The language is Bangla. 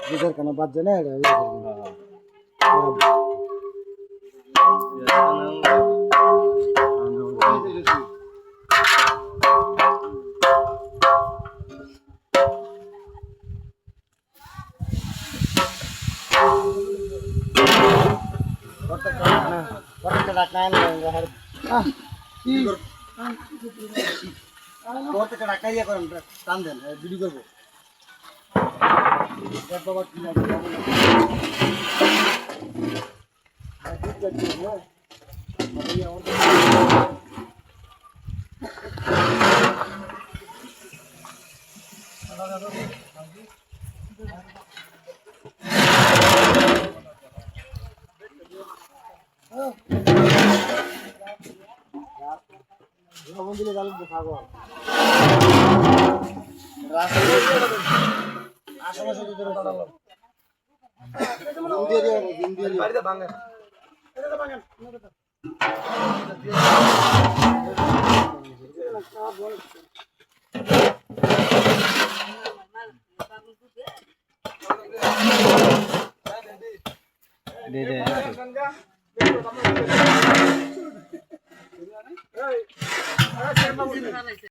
বুঝার কেন বাজছে না এটা টান দেন ভিডিও করবো দিলে গেল খাবো আশেপাশে বাড়িতে ভাঙেন দে